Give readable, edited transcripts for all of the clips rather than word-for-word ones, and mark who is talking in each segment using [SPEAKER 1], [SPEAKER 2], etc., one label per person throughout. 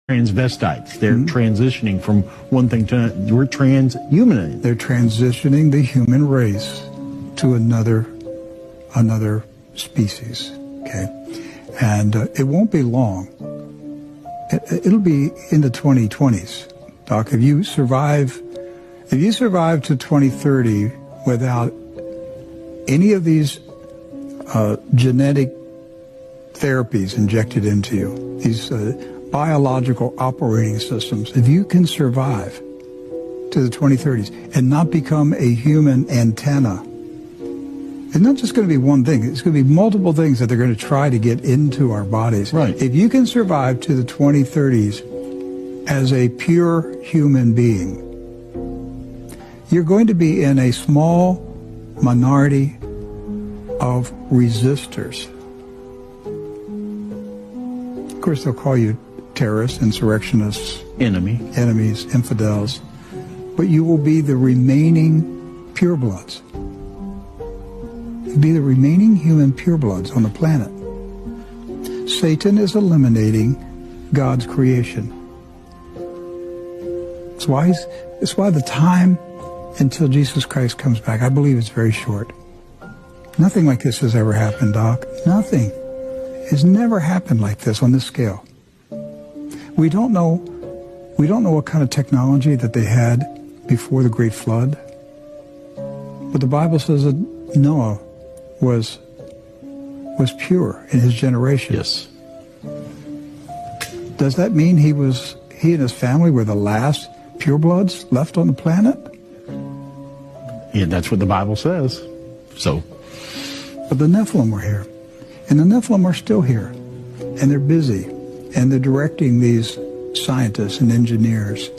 [SPEAKER 1] transvestites. They're transitioning from one thing to another. We're transhuman.
[SPEAKER 2] They're transitioning the human race to another species. Okay, and it won't be long. It'll be in the 2020s, Doc. If you survive to 2030 without any of these genetic therapies injected into you, these biological operating systems, if you can survive to the 2030s and not become a human antenna, it's not just going to be one thing. It's going to be multiple things that they're going to try to get into our bodies.
[SPEAKER 1] Right.
[SPEAKER 2] If you can survive to the 2030s as a pure human being, you're going to be in a small minority of resistors. Of course, they'll call you terrorists, insurrectionists, enemies, infidels, but you will be the remaining purebloods. You'll be the remaining human purebloods on the planet. Satan is eliminating God's creation. That's why the time until Jesus Christ comes back, I believe it's very short. Nothing like this has ever happened, Doc. Nothing. It's never happened like this on this scale. We don't know what kind of technology that they had before the Great Flood. But the Bible says that Noah was pure in his generation.
[SPEAKER 1] Yes.
[SPEAKER 2] Does that mean he and his family were the last purebloods left on the planet?
[SPEAKER 1] Yeah, that's what the Bible says. So.
[SPEAKER 2] But the Nephilim were here. And the Nephilim are still here. And they're busy. And they're directing these scientists and engineers.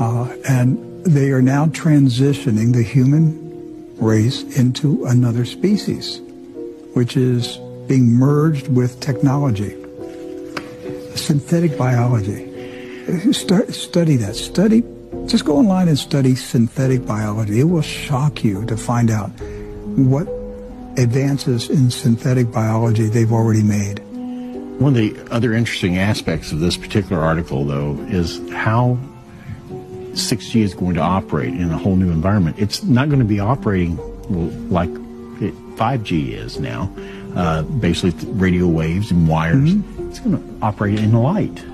[SPEAKER 2] And they are now transitioning the human race into another species, which is being merged with technology. Synthetic biology. Study that. Just go online and study synthetic biology. It will shock you to find out what advances in synthetic biology they've already made.
[SPEAKER 1] One of the other interesting aspects of this particular article, though, is how 6G is going to operate in a whole new environment. It's not going to be operating like 5G is now, basically radio waves and wires. It's going to operate in light.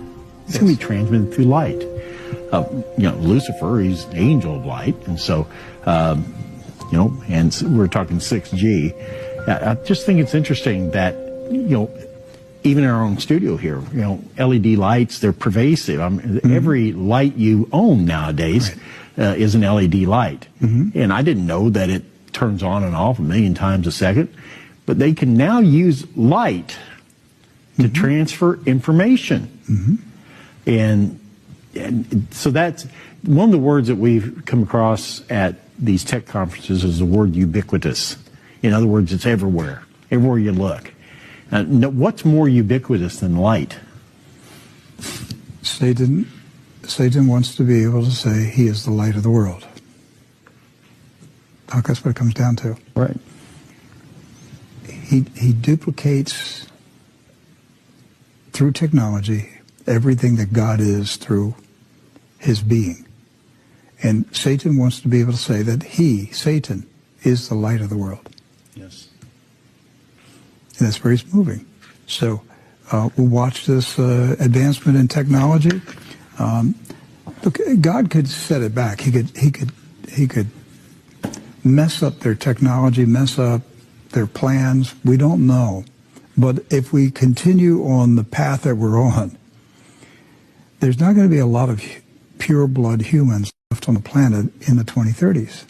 [SPEAKER 1] It's going to be transmitted through light. Lucifer, he's an angel of light, and so, and we're talking 6G. I just think it's interesting that, even in our own studio here, LED lights, they're pervasive. Every light you own nowadays is an LED light. And I didn't know that it turns on and off 1,000,000 times a second. But they can now use light to transfer information. And so that's one of the words that we've come across at these tech conferences is the word ubiquitous. In other words, it's everywhere you look. What's more ubiquitous than light?
[SPEAKER 2] Satan wants to be able to say he is the light of the world. Doc, that's what it comes down to.
[SPEAKER 1] Right.
[SPEAKER 2] He duplicates through technology everything that God is through his being. And Satan wants to be able to say that Satan, is the light of the world.
[SPEAKER 1] Yes.
[SPEAKER 2] And that's where he's moving. So we'll watch this advancement in technology. Look, God could set it back. He could mess up their technology, mess up their plans. We don't know. But if we continue on the path that we're on, there's not going to be a lot of pure blood humans left on the planet in the 2030s.